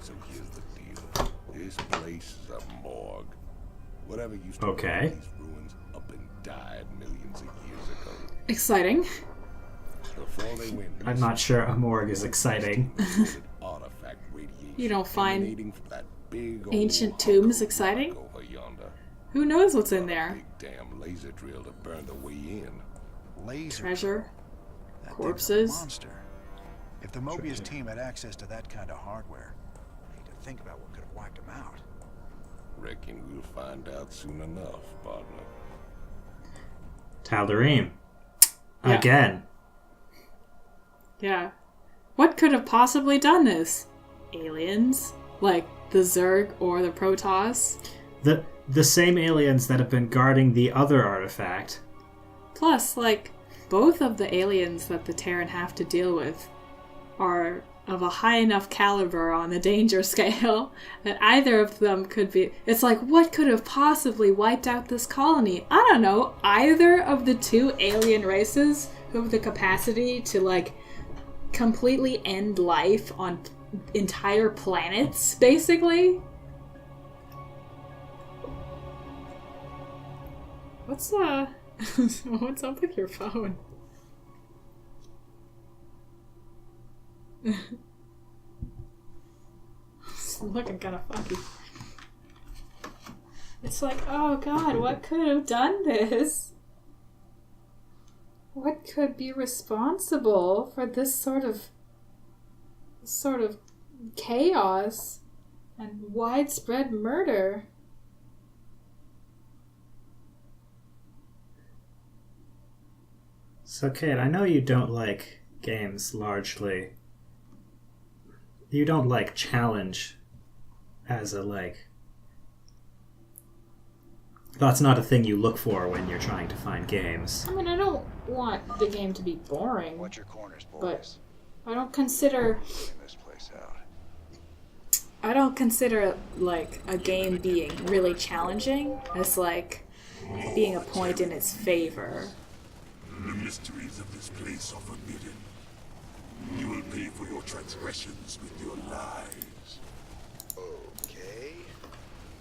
So here's the deal. This place is a morgue. Whatever used to Okay. run these ruins up and died millions of years ago. Exciting. Before they went I'm not sure a morgue is exciting. artifact radiation You don't find emanating from that big old ancient tombs hunk of exciting? rock over yonder. Who knows what's in there? Big damn laser drill to burn the way in. Laser. Treasure? That thing's a Corpses? monster. If the Mobius team had access to that kind of hardware, I need to think about what could have wiped them out. Reckon we'll find out soon enough, partner. Tal'Darim. Yeah. Again. Yeah. What could have possibly done this? Aliens? Like the Zerg or the Protoss? The same aliens that have been guarding the other artifact. Plus, like, both of the aliens that the Terran have to deal with are of a high enough caliber on the danger scale that either of them could be... It's like, what could have possibly wiped out this colony? I don't know. Either of the two alien races who have the capacity to, like, completely end life on entire planets, basically? What's up with your phone? It's looking kind of funky. It's like, oh god, what could have done this? What could be responsible for this sort of chaos and widespread murder? So, Kate, I know you don't like games largely. You don't like challenge as a, like... That's not a thing you look for when you're trying to find games. I mean, I don't want the game to be boring, Watch your corners, boys. but I don't consider... Clean this place out. I don't consider, like, a game being really challenging as, like, being a point in its favor. The mysteries of this place are forbidden. You will pay for your transgressions with your lives. Okay.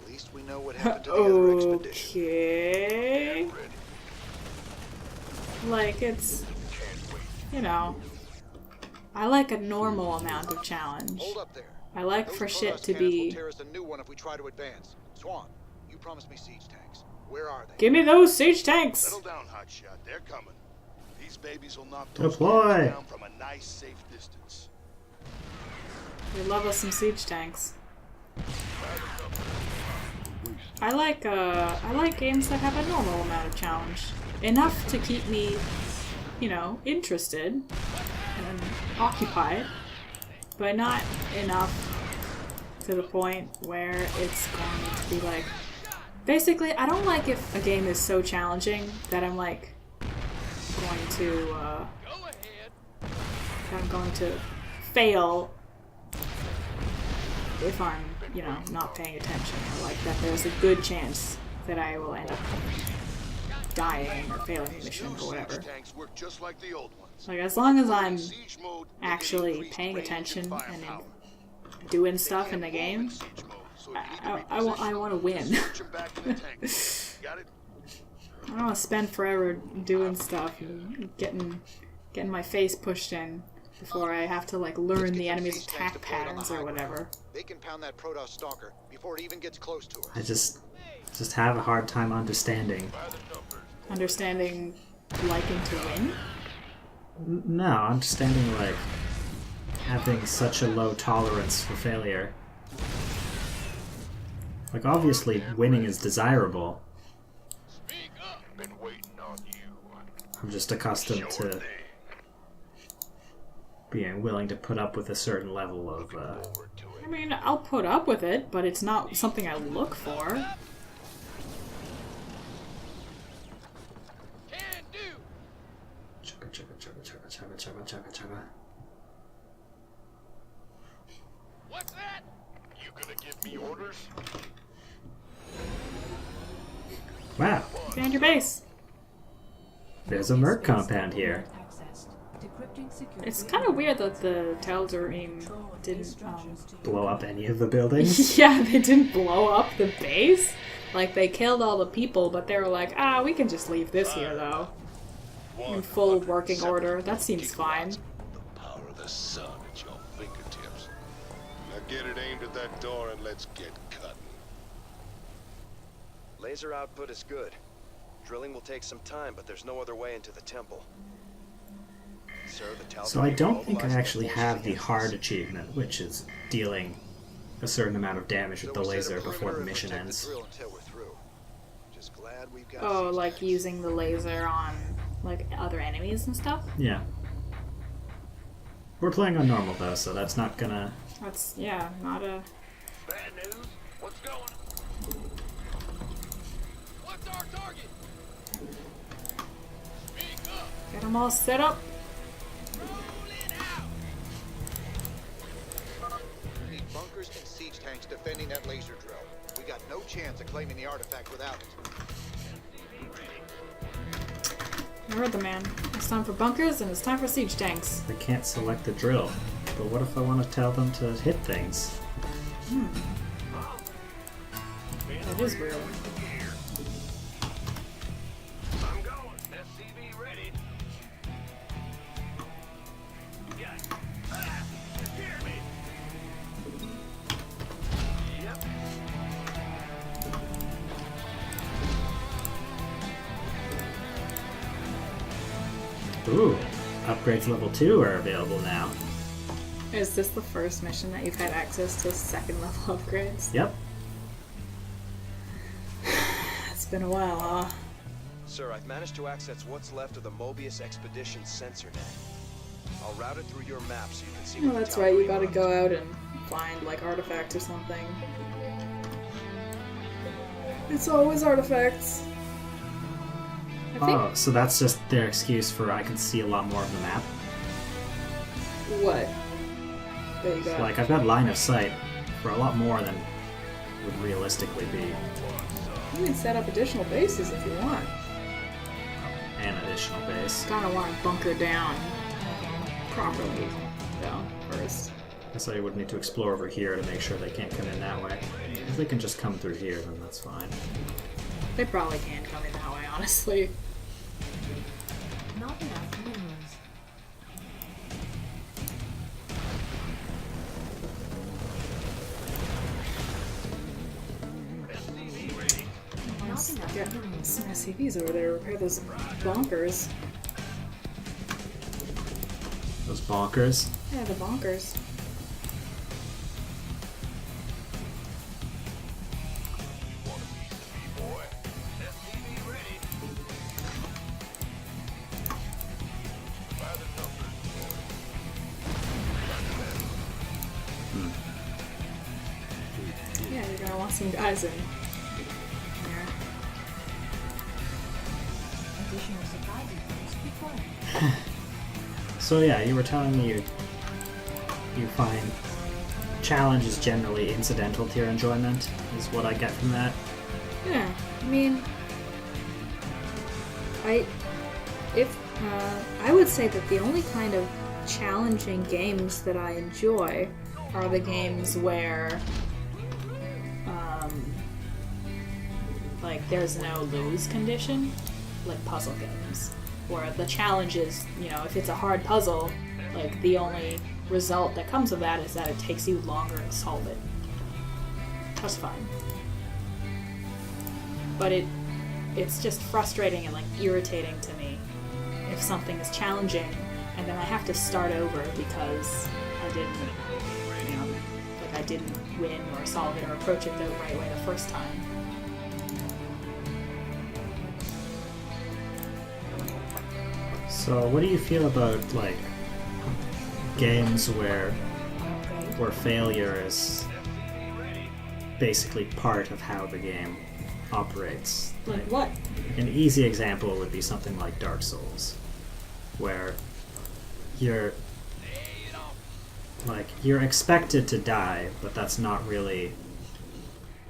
At least we know what happened to the other expedition. Okay. Like, it's, you know, I like a normal amount of challenge. Hold up there. I like Those for shit Protoss to cannons will be... tear us a new one if we try to advance. Swan, you promised me siege tanks. Where are they? Give me those siege tanks! Settle down, hotshot. They're coming. These babies will knock those Deploy. cannons down from a nice, safe distance. We love us some siege tanks. I like games that have a normal amount of challenge. Enough to keep me, you know, interested and occupied, but not enough to the point where it's going to be like... Basically, I don't like if a game is so challenging that I'm like going to fail if I'm, you know, not paying attention, or like that there's a good chance that I will end up dying or failing the mission or whatever. Tanks work just like the old ones. Like, as long as I'm Siege mode, they actually increase paying range attention and and firepower. doing stuff in the game, Siege mode, so if you need to I want to win. switch 'em back to the tanks. Got it? I don't want to spend forever doing stuff and getting my face pushed in before I have to, like, learn the enemy's attack patterns or whatever. They can pound that Protoss stalker before it even gets close to I us. just have a hard time understanding. Understanding liking to win? No, understanding, like, having such a low tolerance for failure. Like, obviously, winning is desirable. Been waiting on you. I'm just accustomed to being willing to put up with a certain level of, I mean, I'll put up with it, but it's not something I look for. chugga chugga chugga chugga chugga chugga chugga chugga. What's that? You gonna give me orders? Wow, Expand your base. there's a merc compound here. It's kind of weird that the Tal'Darim didn't, Blow up any of the buildings? yeah, they didn't blow up the base. Like, they killed all the people, but they were like, we can just leave this here, though. In full working order. That seems fine. The power of the sun at your fingertips. Now get it aimed at that door and let's get cutting. Laser output is good. Drilling will take some time, but there's no other way into the temple. Sir, the So I don't think I actually have the hard achievement, which is dealing a certain amount of damage with the laser before the mission ends. Oh, like using the laser on, like, other enemies and stuff? Yeah. We're playing on normal, though, so that's not gonna... That's, yeah, not a... Bad news? What's going on? What's our target? Speak up. Get them all set up. We need bunkers and siege tanks defending that laser drill. We got no chance of claiming the artifact without it. I heard the man. It's time for bunkers and it's time for siege tanks. I can't select the drill. But what if I want to tell them to hit things? That is weird. I'm going. SCV ready. Yeah. Hear me. Yep. Ooh, upgrades level 2 are available now. Is this the first mission that you've had access to second level upgrades? Yep. It's been a while, huh? Sir, I've managed to access what's left of the Mobius Expedition sensor net. I'll route it through your map so you can see Oh, what that's the right, you Tal'Darim gotta are up go to. out and find, like, artifacts or something. It's always artifacts. I think... Oh, so that's just their excuse for I can see a lot more of the map? What? There you go. Like, I've got line of sight for a lot more than would realistically be You can set up additional bases if you want. an additional base. Gotta want to bunker down properly, though, first. So you would need to explore over here to make sure they can't come in that way. If they can just come through here, then that's fine. They probably can come in that way, honestly. Not enough minerals. Not enough Get minerals. some SCVs over there to repair those bonkers. Those bonkers. Yeah, the bonkers. Want a piece of me, boy? SCV ready. By the numbers, boy. Yeah, you're gonna want some guys in here. Additional supply depots before. So yeah, you were telling me you find challenges generally incidental to your enjoyment, is what I get from that. Yeah, I mean, I would say that the only kind of challenging games that I enjoy are the games where, like, there's no lose condition, like puzzle games, where the challenge is, you know, if it's a hard puzzle, like, the only result that comes of that is that it takes you longer to solve it. That's fine. But it's just frustrating and, like, irritating to me if something is challenging and then I have to start over because I didn't, you know, like, I didn't win or solve it or approach it the right way the first time. So what do you feel about, like, games where failure is basically part of how the game operates? Like what? An easy example would be something like Dark Souls, where you're expected to die, but that's not really...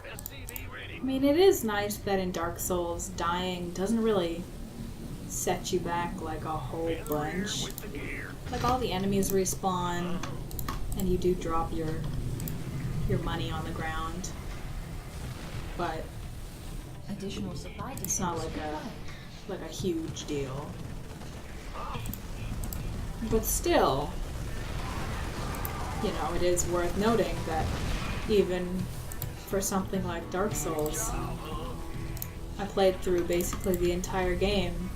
I mean, it is nice that in Dark Souls, dying doesn't really set you back like a whole bunch. Like all the enemies respawn, and you do drop your money on the ground, but Additional supply it's not like a huge deal. But still, you know, it is worth noting that even for something like Dark Souls, I played through basically the entire game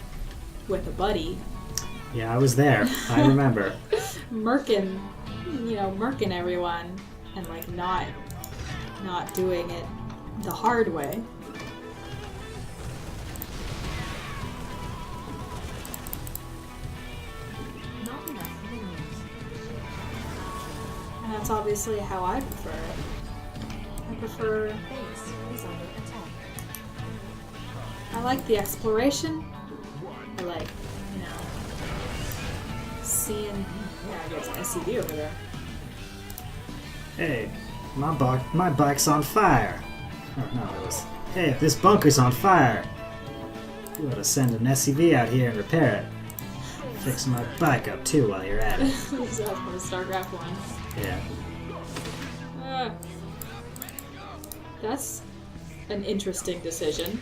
with a buddy, Yeah, I was there. I remember. murking everyone, and like not doing it the hard way. Not enough minerals. And that's obviously how I prefer it. I prefer, Base is under attack. I like the exploration. I like, you know, seeing, yeah, I guess SCV over there. Hey, my bike's on fire. Oh no, it was. Hey, this bunker's on fire. You ought to send an SCV out here and repair it. Fix my bike up too while you're at it. This is from the StarCraft one. Yeah. Ah. That's an interesting decision.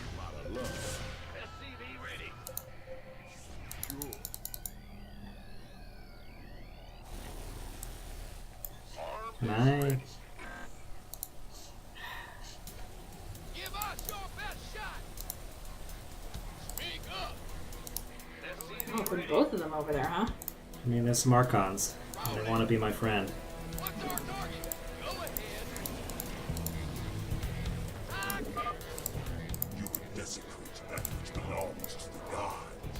Can I? Give us your best shot. Speak up. Oh, put both of them over there, huh? I mean, there's some Archons. And they want to be my friend. What's our target? Go ahead. You will desecrate that which belongs to the gods.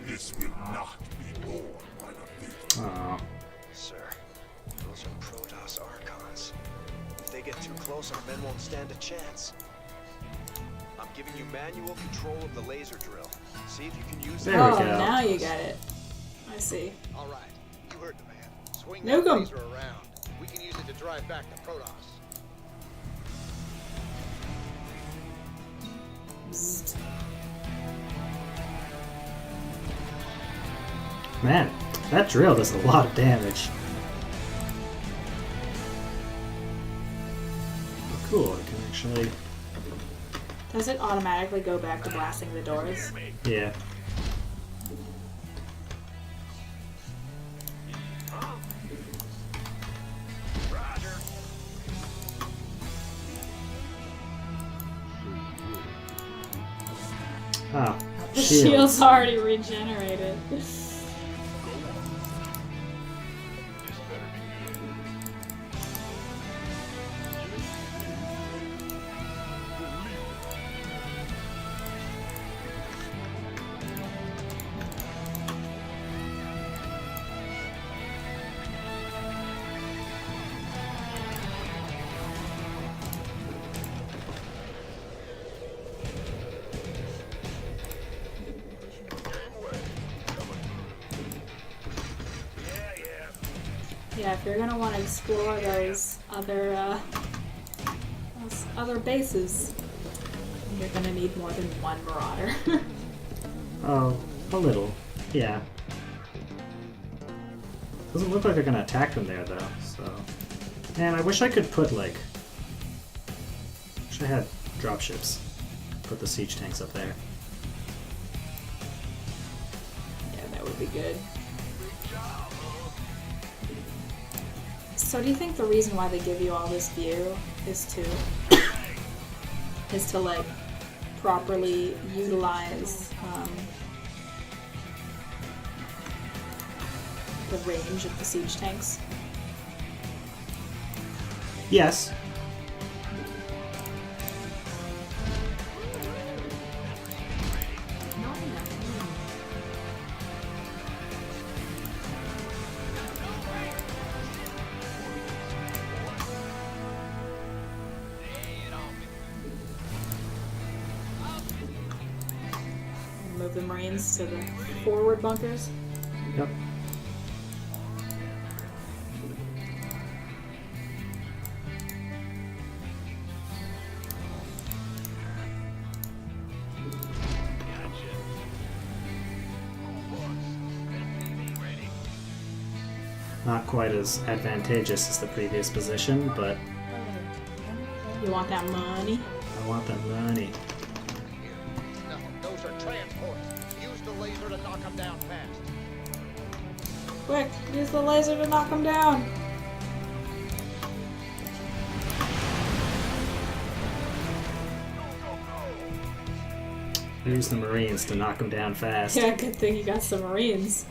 This will not be borne by the faithful. Oh. Sir, those are Protoss Archons. If they get too close, our men won't stand a chance. I'm giving you manual control of the laser drill. See if you can use it. There we Oh, go. now you get it. I see. All right, you heard the man. Swing Nuke that 'em. laser around. We can use it to drive back the Protoss. Bzzzt. Man, that drill does a lot of damage. Oh, cool, I can actually... Does it automatically go back to blasting the doors? Yeah. Ah, The shields. shield's already regenerated. Yeah, if you're gonna want to explore those other bases, you're gonna need more than one marauder. Oh, a little. Yeah. Doesn't look like they're gonna attack them there, though, so... Man, I wish I could put, like... Wish I had dropships. Put the siege tanks up there. Yeah, that would be good. So do you think the reason why they give you all this view is to like properly utilize the range of the siege tanks? Yes. Not enough minerals. Move the Marines to the forward bunkers. Yep. Not quite as advantageous as the previous position, but You want that money? I want that money. No, those are transports. Use the laser to knock them down fast. Quick, use the laser to knock him down. Use the Marines to knock them down fast. Yeah, good thing you got some Marines.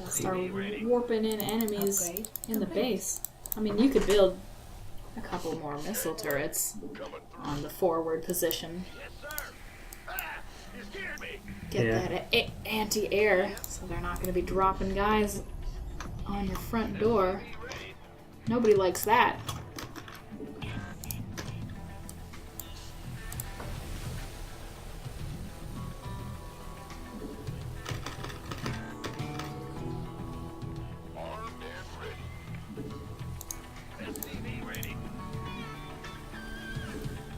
Start warping in enemies Upgrade in the complete. base. I mean, you could build a couple more missile turrets on the forward position. Get Yeah. that anti-air, so they're not going to be dropping guys on your front door. Nobody likes that.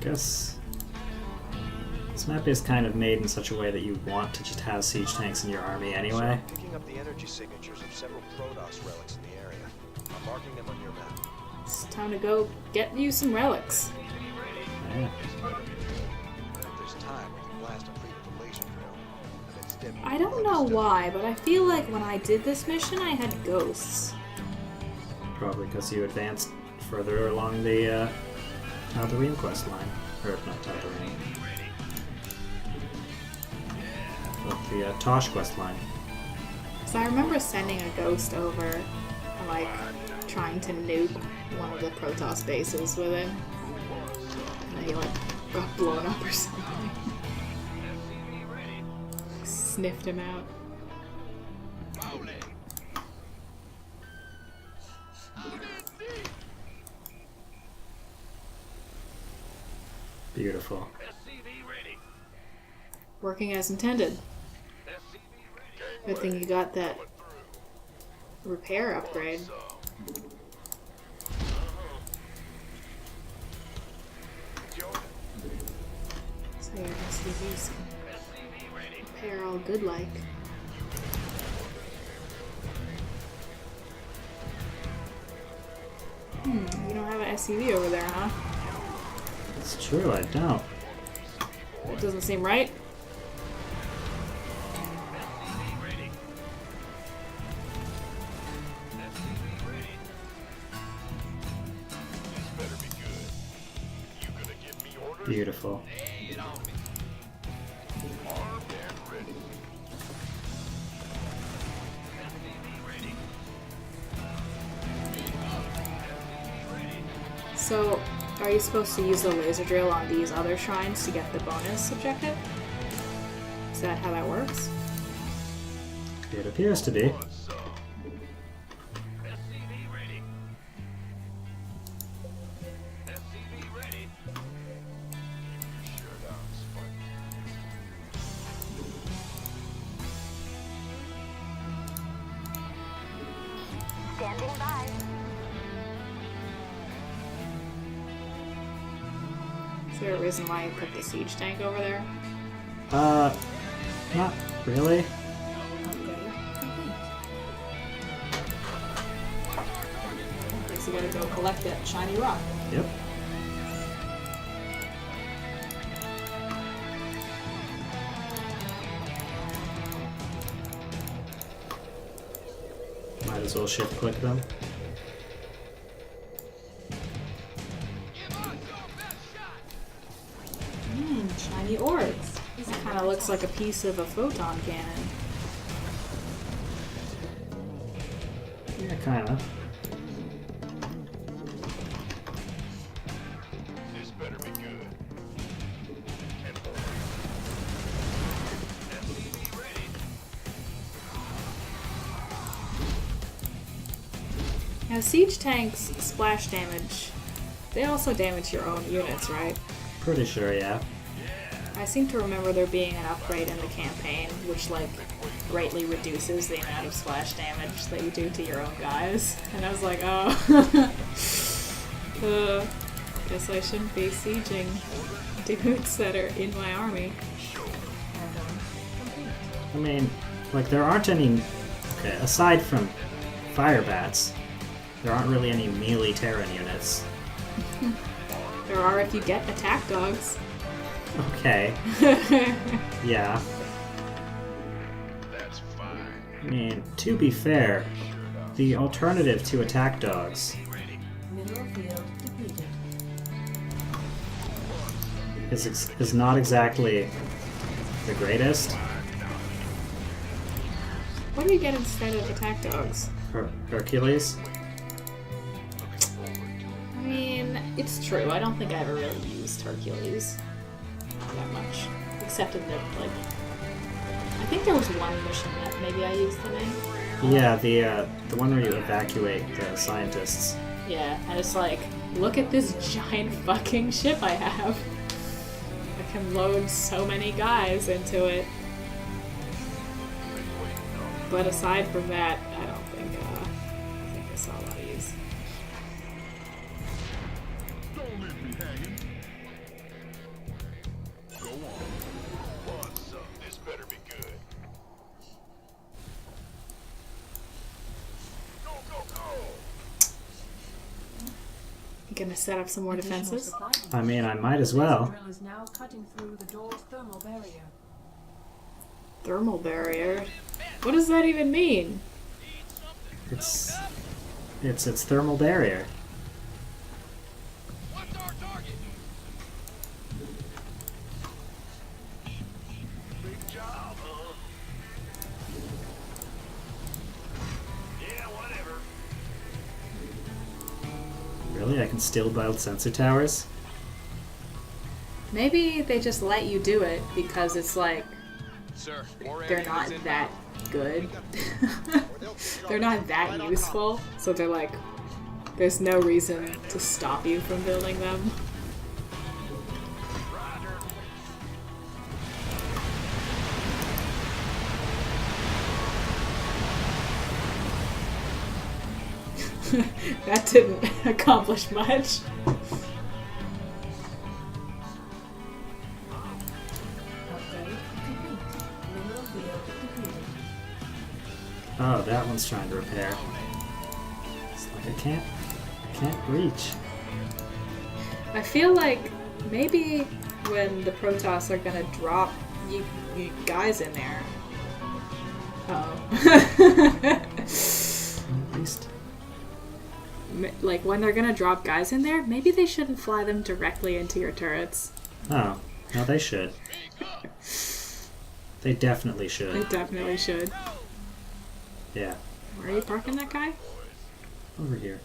Guess this map is kind of made in such a way that you want to just have siege tanks in your army anyway. Picking up the energy signatures of several Protoss relics in the area. I'm marking them on your map. It's time to go get you some relics. Yeah. If there's time, we can blast a fleet with a laser drill. And instead we I don't know why, but I feel like when I did this mission, I had ghosts. Probably because you advanced further along the Tatooine quest line. Or not Tatooine. But the Tosh quest line. So I remember sending a ghost over, and, like, trying to nuke one of the Protoss bases with him. And he, like, got blown up or something. Sniffed him out. Beautiful. Working as intended. Good thing you got that repair upgrade. So your SUVs can repair all good like. You don't have an SUV over there, huh? It's true, I don't. That doesn't seem right. Beautiful. So, are you supposed to use the laser drill on these other shrines to get the bonus objective? Is that how that works? It appears to be. Standing by. Is there a reason why you put the siege tank over there? Not really. Upgrade complete. Guess you gotta go collect that shiny rock. Yep. Might as well shift click them. Shiny orbs. This kind of looks like a piece of a photon cannon. Yeah, kinda. This better be good. Now, siege tanks splash damage. They also damage your own units, right? Pretty sure, yeah. I seem to remember there being an upgrade in the campaign, which, like, greatly reduces the amount of splash damage that you do to your own guys. And I was like, oh. Guess I shouldn't be sieging dudes that are in my army. I mean, like, there aren't any... Okay, aside from fire bats, there aren't really any melee Terran units. There are if you get attack dogs. Okay. Yeah. That's fine. I mean, to be fair, the alternative to attack dogs is not exactly the greatest. What do you get instead of attack dogs? Hercules? I mean, it's true. I don't think I ever really used Hercules that much. Except in the, like... I think there was one mission that maybe I used them in. Yeah, the one where you evacuate the scientists. Yeah, and it's like, look at this giant fucking ship I have. I can load so many guys into it. But aside from that, I don't think I saw a lot of use. Don't leave me hanging. Go on. Come on, son. This better be good. Go, go, go! You gonna set up some more defenses? I mean, I might as well. Is now cutting through the door's thermal barrier. Thermal barrier? What does that even mean? It's its thermal barrier. What's our target? Big job, huh? Yeah, whatever. Really? I can still build sensor towers? Maybe they just let you do it because it's like Sir, they're not that good. They're not that useful, so they're like, there's no reason to stop you from building them. That didn't accomplish much. Upgrade complete. Mineral field depleted. Oh, that one's trying to repair. It's like I can't reach. I feel like maybe when the Protoss are gonna drop you guys in there. Oh. At least. Like when they're gonna drop guys in there, maybe they shouldn't fly them directly into your turrets. Oh, no, they should. They definitely They should. definitely should. Yeah, Where are you parking that guy? over here.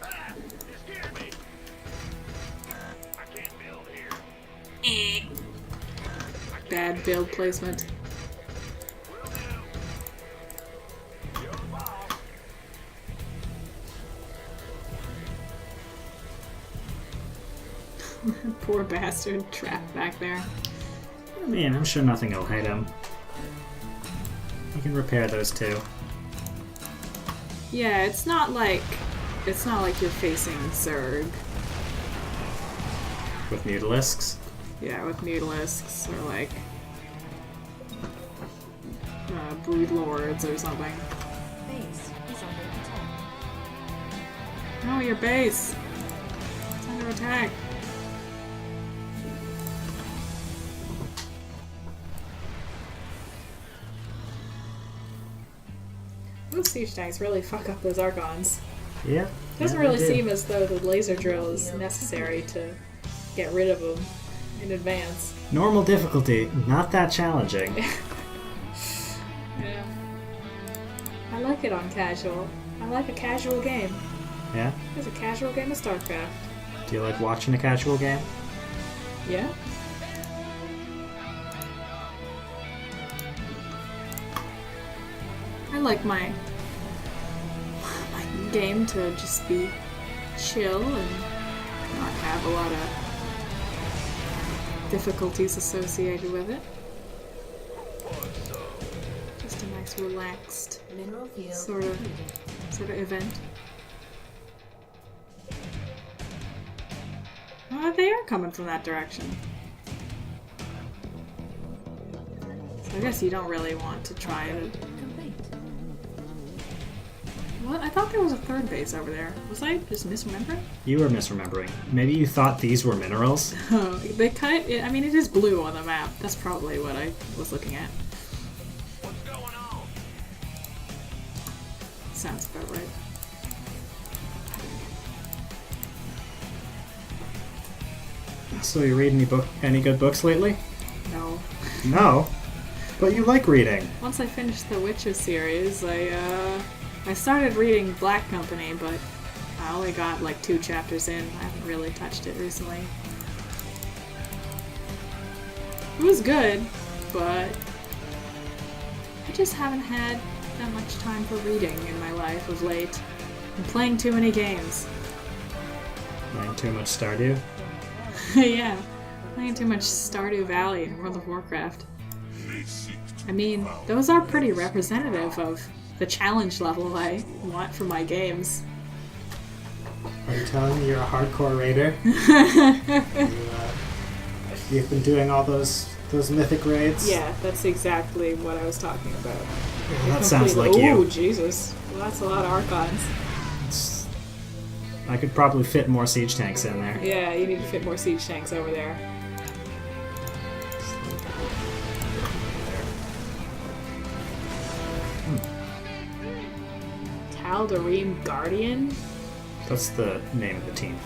You scared me. I can't build here. Bad build placement. Will do. Your fault. Poor bastard trapped back there. I mean, I'm sure nothing will hit him. You can repair those too. Yeah, it's not like you're facing Zerg. With mutalisks. Yeah, with mutalisks or like brood lords or something. Base is under attack. No, your base. It's under attack. Those siege tanks really fuck up those Archons. Yeah. Doesn't yeah, really they do. seem as though the laser drill is necessary to get rid of them in advance. Normal difficulty, not that challenging. Yeah. I like it on casual. I like a casual game. Yeah? It's a casual game of StarCraft. Do you like watching a casual game? Yeah? I like my game to just be chill and not have a lot of difficulties associated with it. nice, relaxed Mineral field sort of depleted. event. They are coming from that direction. So I guess you don't really want to try to... Complete. What? I thought there was a third base over there. Was I just misremembering? You were misremembering. Maybe you thought these were minerals? Oh, they cut it. I mean, it is blue on the map. That's probably what I was looking at. What's going on? Sounds about right. So you read any good books lately? No. No. But you like reading. Once I finished the Witcher series, I started reading Black Company, but I only got like 2 chapters in. I haven't really touched it recently. It was good, but I just haven't had that much time for reading in my life of late. I'm playing too many games. Playing too much Stardew? Yeah, playing too much Stardew Valley and World of Warcraft. I mean, those are pretty representative of the challenge level I want for my games. Are you telling me you're a hardcore raider? You've been doing all those mythic raids? Yeah, that's exactly what I was talking about. That sounds like Ooh, you. Jesus. Well, that's a lot of Archons. I could probably fit more siege tanks in there. Yeah, you need to fit more siege tanks over there. Tal'Darim Guardian? That's the name of the team.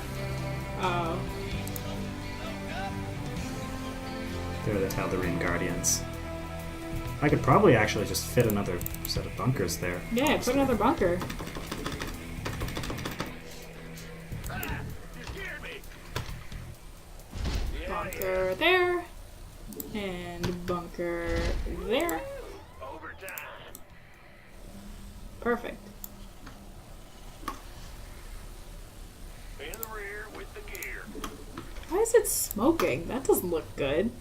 Oh. They're the Tal'Darim Guardians. I could probably actually just fit another set of bunkers there. Yeah, put another bunker. Bunker there. And bunker there. Perfect. In the rear with the gear. Why is it smoking? That doesn't look good.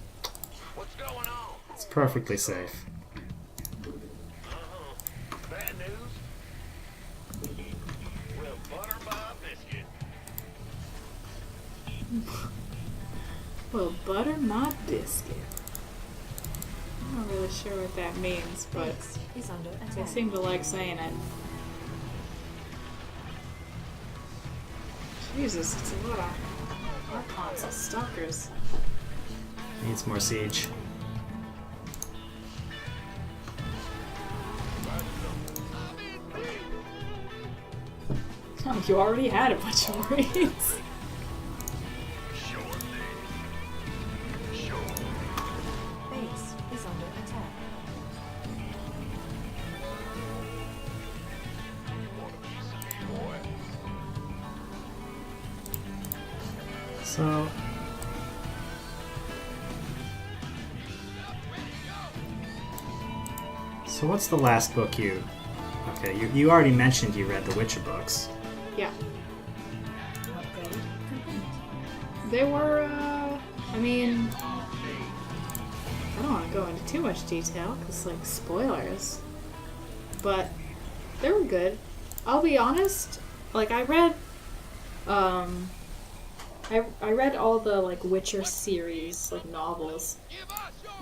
What's going on? It's perfectly safe. Bad news? Well, butter my biscuit. Well, butter my biscuit. I'm not really sure what that means, but Base is under they attack. seem to like saying it. Jesus, it's a lot of Archons and Stalkers. Needs more siege. Oh, you already had a bunch of Marines. Sure thing. Sure. Base is under attack. Want a piece of me, boy? So... So what's the last book you... Okay, you already mentioned you read the Witcher books. Yeah. Upgrade complete. They were, I mean... I don't want to go into too much detail, because, like, spoilers. But they were good. I'll be honest, like, I read, I read all the, like, Witcher series, like, novels.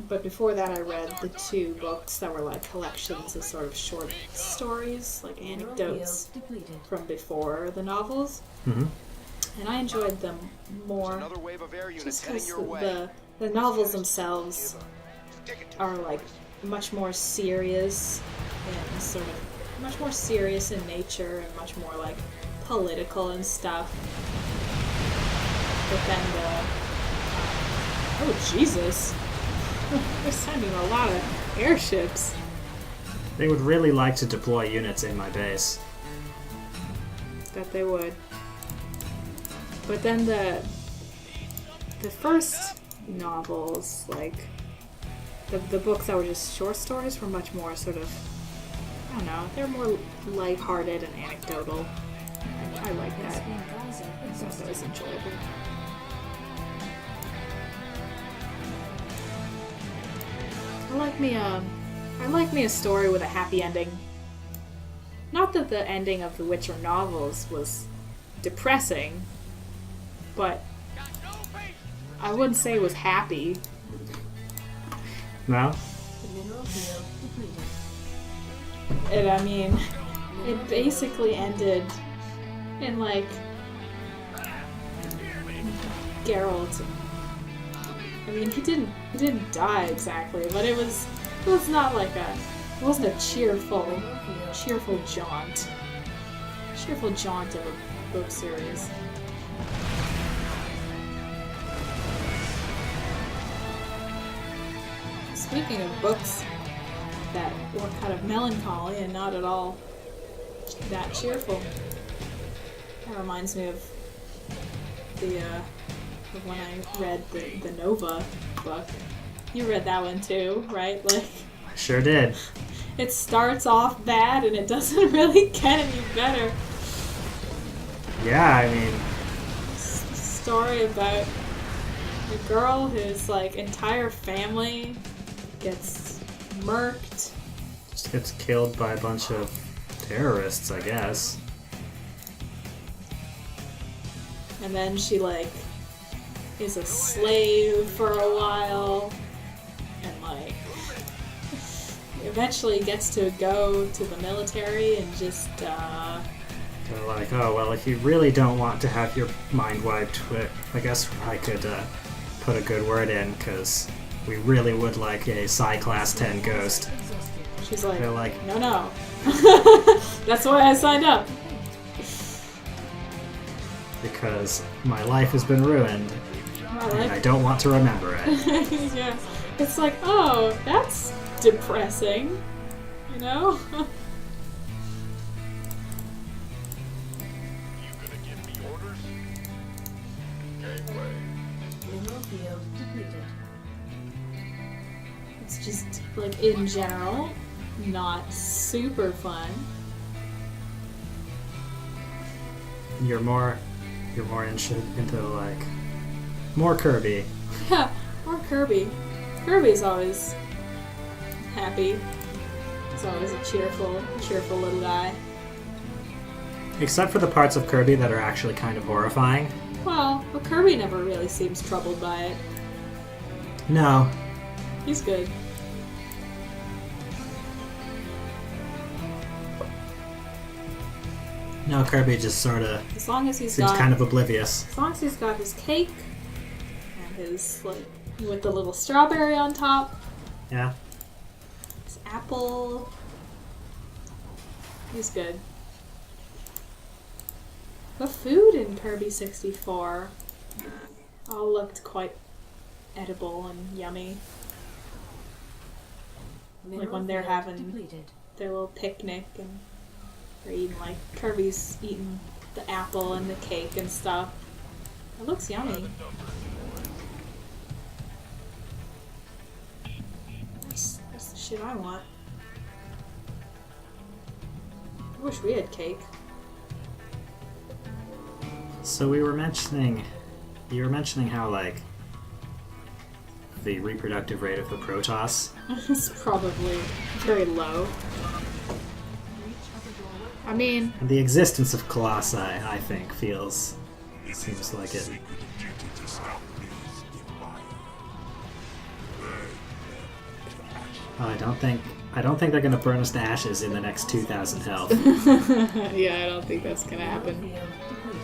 But before that I read the 2 books that were, like, collections of sort of short stories, like Mineral anecdotes field depleted. from before the novels. Mm-hmm. And I enjoyed them more Another wave of air units just heading because your way. the novels themselves Stick it to are like much more serious and sort of much more serious in nature and much more like political and stuff. But then oh Jesus, they're sending a lot of airships. They would really like to deploy units in my base. That they would. But then the first novels, like the books that were just short stories, were much more sort of, I don't know, they're more lighthearted and anecdotal. I like that. Gasoline geyser I thought that was exhausted. enjoyable. I like me I like me a story with a happy ending. Not that the ending of the Witcher novels was depressing, but I wouldn't say it was happy. No? Mineral field depleted. And I mean, it basically ended in like Geralt. I mean, he didn't die exactly, but it was not like it wasn't a cheerful jaunt of a book series. Speaking of books that were kind of melancholy and not at all that cheerful, that reminds me of the of when I read the Nova book. You read that one too, right? Like, I sure did. it starts off bad and it doesn't really get any better. Yeah, I mean, Story about a girl whose like entire family gets murked. just gets killed by a bunch of terrorists, I guess. And then she like is a slave for a while and like eventually gets to go to the military and just They're like, oh, well, if you really don't want to have your mind wiped, I guess I could put a good word in, because we really would like a Psi Class 10 ghost. she's like, They're like, no. That's why I signed up. because my life has been ruined, I and I like don't want to remember it. yeah. It's like, oh, that's depressing. You know? You gonna give me orders? Gateway. Mineral field depleted. It's just like in general not super fun. You're more into like more Kirby. Yeah, or Kirby. Kirby's always happy. He's always a cheerful little guy. Except for the parts of Kirby that are actually kind of horrifying. Well, but Kirby never really seems troubled by it. No. He's good. No, Kirby just sort of As long as he's seems got kind of oblivious. as long as he's got his cake and his like with the little strawberry on top, Yeah. his apple. He's good. The food in Kirby 64 all looked quite edible and yummy. Like when they're Mineral field having depleted. their little picnic and they're eating like Kirby's eating the apple and the cake and stuff. It looks yummy. That's the shit I want. I wish we had cake. So you were mentioning how like the reproductive rate of the Protoss. It's probably very low. I mean, And the existence of Colossi, I think, seems like it. Sacred duty to stop these divine. I don't think they're gonna burn us to ashes in the next 2,000 health. yeah, I don't think that's gonna happen. Field depleted.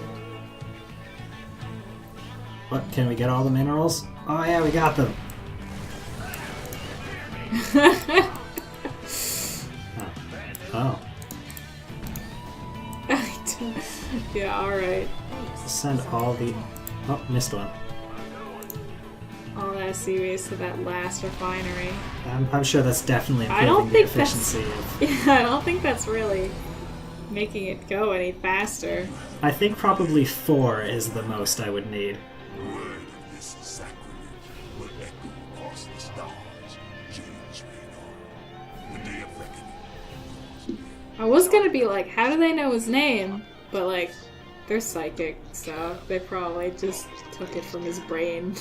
What? Can we get all the minerals? Oh yeah, we got them. Oh. Yeah, alright. Send all the... Oh, missed one. All that seaways to that last refinery. I'm sure that's definitely I don't improving the think that's- efficiency of... Yeah, I don't think that's really making it go any faster. I think probably 4 is the most I would need. Word of this sacrilege will echo across the stars. Change radar. The day of reckoning. I was gonna be like, how do they know his name? But like, they're psychic, so they probably just took it from his brain.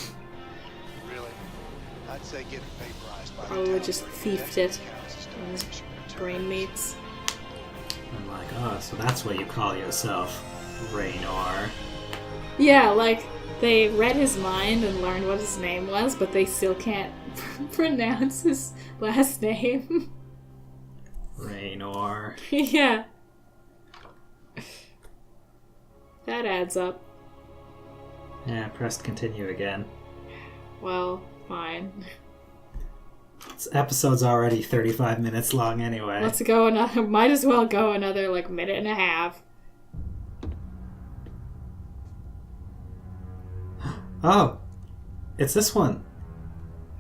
Really? I'd say getting vaporized by the Probably town just where thiefed your it. counts is Brain meats. I'm like, oh, so that's what you call yourself, Raynor. Yeah, like, they read his mind and learned what his name was, but they still can't pronounce his last name. Raynor. Yeah. That adds up. Yeah, pressed continue again. Well, fine. This episode's already 35 minutes long anyway. Let's go another, might as well go another, like, minute and a half. Oh! It's this one.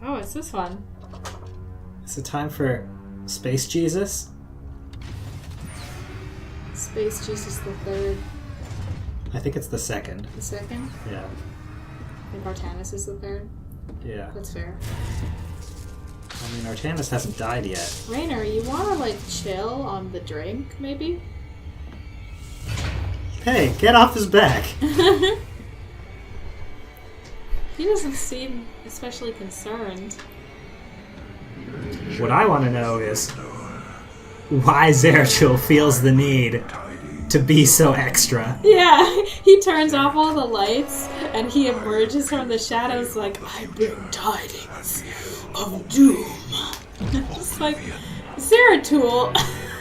Oh, it's this one. Is it time for Space Jesus? Space Jesus the Third. I think it's the second. The second? Yeah. And Artanis is the third. Yeah. That's fair. I mean, Artanis hasn't died yet. Raynor, you wanna, like, chill on the drink, maybe? Hey, get off his back! He doesn't seem especially concerned. What I want to know is why Zeratul feels the need to be so extra. Yeah, he turns off all the lights and he emerges from the shadows like, I bring tidings of doom. Just like, Zeratul,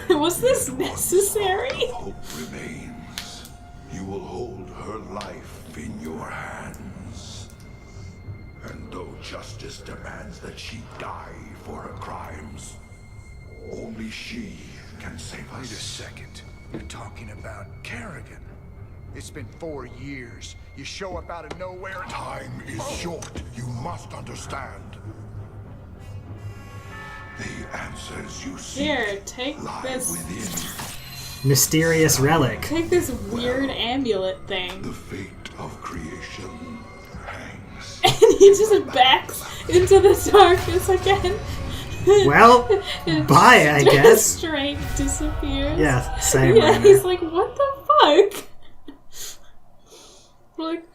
was this necessary? Hope remains. You will hold her life in your hands. And though justice demands that she die for her crimes, only she can save Wait a us. second. You're talking about Kerrigan. It's been 4 years. You show up out of nowhere and... Time is short. You must understand. The answers you seek Here, take lie this. within. Mysterious relic. Take this weird amulet The thing. fate of creation hangs. And he just backs into the darkness again. Well, And bye, I guess. Strength disappears. Yeah, same. Yeah, Raynor. he's like, what the fuck? Like,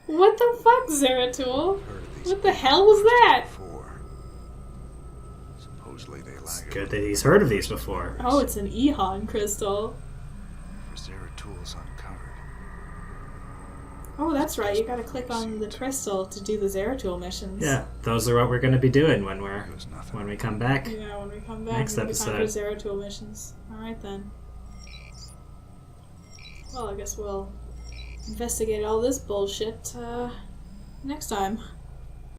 what the fuck, Zeratul? What the hell was that? Before. Supposedly they It's lack good that he's heard of these before. Oh, it's an Ehon crystal. Zeratul's uncovered. Oh, that's right. You gotta click on the crystal to do the Zeratul missions. Yeah, those are what we're going to be doing when There's nothing. we come back. Yeah, when we come back, Next it'll be time for episode. Zeratul missions. Alright then. Well, I guess we'll investigate all this bullshit next time.